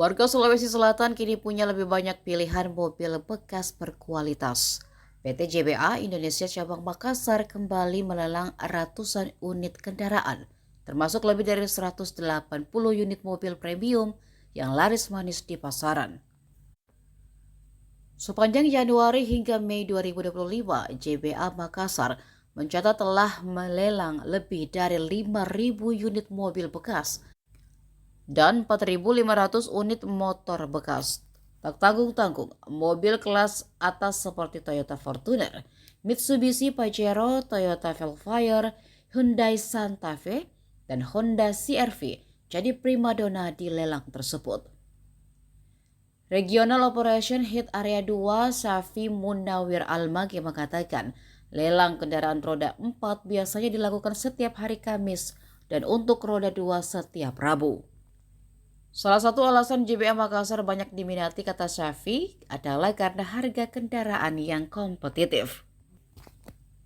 Warga Sulawesi Selatan kini punya lebih banyak pilihan mobil bekas berkualitas. PT JBA Indonesia Cabang Makassar kembali melelang ratusan unit kendaraan, termasuk lebih dari 180 unit mobil premium yang laris manis di pasaran. Sepanjang Januari hingga Mei 2025, JBA Makassar mencatat telah melelang lebih dari 5.000 unit mobil bekas dan 4.500 unit motor bekas. Tak tanggung-tanggung, mobil kelas atas seperti Toyota Fortuner, Mitsubishi Pajero, Toyota Velfire, Hyundai Santa Fe, dan Honda CR-V jadi primadona di lelang tersebut. Regional Operation Hit Area 2 Safi Munawir Almagi mengatakan, lelang kendaraan roda 4 biasanya dilakukan setiap hari Kamis dan untuk roda 2 setiap Rabu. Salah satu alasan JBA Makassar banyak diminati, kata Syafi, adalah karena harga kendaraan yang kompetitif.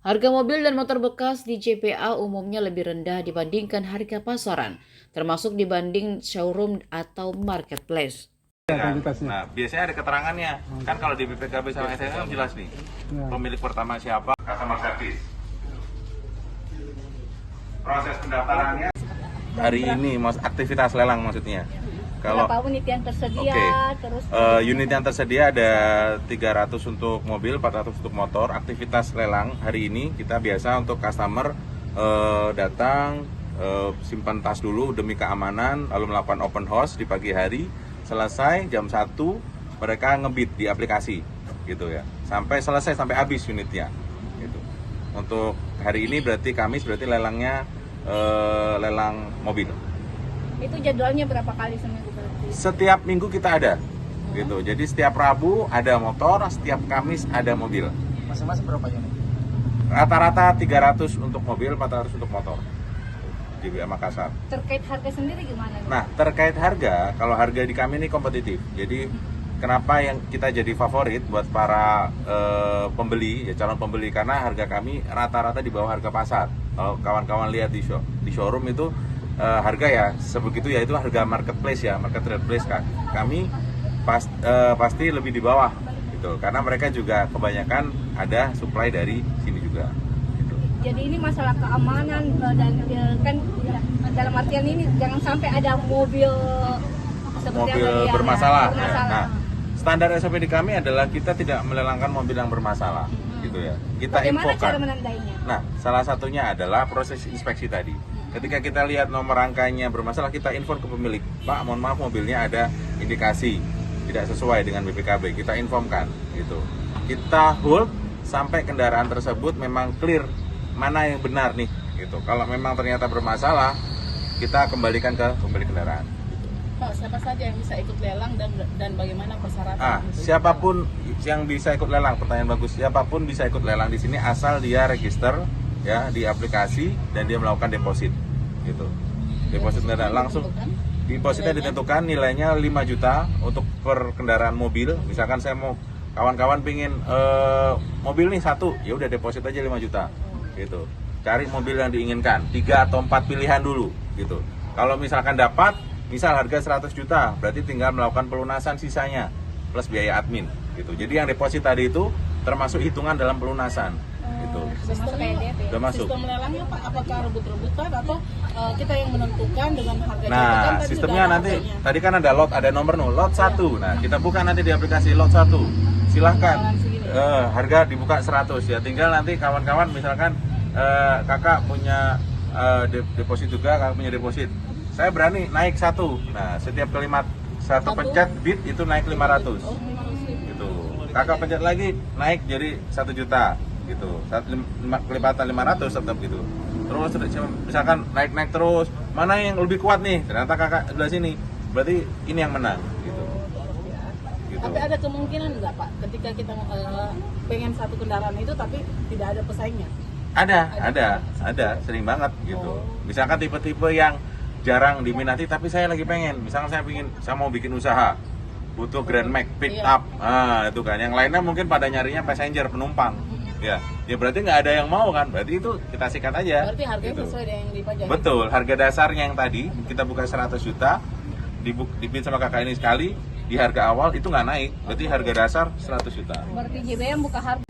Harga mobil dan motor bekas di JBA umumnya lebih rendah dibandingkan harga pasaran, termasuk dibanding showroom atau marketplace. Nah, biasanya ada keterangannya. Kan kalau di BPKB sama SNK kan jelas nih. Pemilik pertama siapa, customer service. Proses pendaftarannya hari ini aktivitas lelang maksudnya. Kalau berapa unit yang tersedia, terus unit yang tersedia ada 300 untuk mobil, 400 untuk motor. Aktivitas lelang hari ini kita biasa untuk customer datang, simpan tas dulu demi keamanan, lalu melakukan open house di pagi hari. Selesai jam 1 mereka ngebit di aplikasi gitu ya. Sampai selesai, sampai habis unitnya gitu. Untuk hari ini berarti Kamis, berarti lelangnya lelang mobil. itu jadwalnya berapa kali seminggu berarti? Setiap minggu kita ada gitu. Jadi setiap Rabu ada motor, setiap Kamis ada mobil. Masing-masing berapa unit? Rata-rata 300 untuk mobil, 400 untuk motor. JBA Makassar. Terkait harga sendiri gimana? Nah, terkait harga, kalau harga di kami ini kompetitif. Jadi kenapa yang kita jadi favorit buat para pembeli, ya calon pembeli, karena harga kami rata-rata di bawah harga pasar. Kalau kawan-kawan lihat di showroom itu harga ya sebegitu, ya itu harga marketplace ya, marketplace kan. Kami pasti lebih di bawah gitu. Karena mereka juga kebanyakan ada supply dari sini juga. Jadi ini masalah keamanan dan kan dalam artian ini jangan sampai ada mobil seperti mobil yang bermasalah. ya, Ya. Nah, standar SOP di kami adalah kita tidak melelangkan mobil yang bermasalah, gitu ya. Kita bagaimana infokan. cara menandainya? Nah, salah satunya adalah proses inspeksi tadi. Ketika kita lihat nomor rangkanya bermasalah, kita inform ke pemilik, Pak, mohon maaf mobilnya ada indikasi tidak sesuai dengan BPKB. Kita informkan, gitu. Kita hold sampai kendaraan tersebut memang clear mana yang benar nih, gitu. Kalau memang ternyata bermasalah, kita kembalikan ke pemilik kendaraan. Pak, siapa saja yang bisa ikut lelang dan bagaimana persyaratan? Siapapun yang bisa ikut lelang, pertanyaan bagus. Siapapun bisa ikut lelang di sini asal dia register ya di aplikasi dan dia melakukan deposit, gitu. Deposit kendaraan langsung. Depositnya ditentukan nilainya 5 juta untuk per kendaraan mobil. Misalkan saya mau kawan-kawan pingin mobil nih satu, ya udah deposit aja 5 juta. Gitu. Cari mobil yang diinginkan, 3 atau 4 pilihan dulu gitu. Kalau misalkan dapat, misal harga 100 juta, berarti tinggal melakukan pelunasan sisanya plus biaya admin gitu. Jadi yang deposit tadi itu termasuk hitungan dalam pelunasan gitu. Sudah masuk. Sistem lelangnya Pak, apakah rebut-rebutan atau kita yang menentukan dengan harga Nah, tadi sistemnya sudah ada nanti harganya. tadi kan ada lot, ada nomor lot 1. Nah, kita buka nanti di aplikasi lot 1. Silahkan harga dibuka 100 ya. Tinggal nanti kawan-kawan misalkan kakak punya deposit juga, kakak punya deposit. Saya berani naik 1. Nah, setiap kali satu pencet bid itu naik 500. Gitu. Kakak pencet lagi naik jadi 1 juta gitu. Kelipatan 500 tetap gitu. Terus misalkan naik terus, mana yang lebih kuat nih? Ternyata kakak sebelah sini. Berarti ini yang menang gitu. Tapi ada kemungkinan nggak Pak, ketika kita pengen satu kendaraan itu tapi tidak ada pesaingnya? Ada, sering banget gitu. Misalkan tipe-tipe yang jarang diminati tapi saya lagi pengen. Misalkan saya mau bikin usaha, butuh Grand Max pick up. Nah, itu kan. Yang lainnya mungkin pada nyarinya passenger, penumpang. Ya berarti nggak ada yang mau kan? Berarti itu kita sikat aja. Berarti harganya gitu. sesuai dengan yang dipajang. Betul, harga dasarnya yang tadi kita buka 100 juta dibid sama kakak ini sekali di harga awal itu nggak naik, berarti harga dasar 100 juta. Berarti JBM buka harga.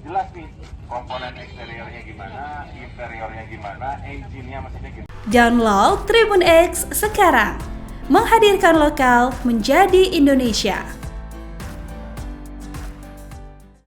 Jelas nih komponen eksteriornya gimana, interiornya gimana, engine-nya maksudnya gimana. Download Tribun X sekarang. Menghadirkan lokal menjadi Indonesia.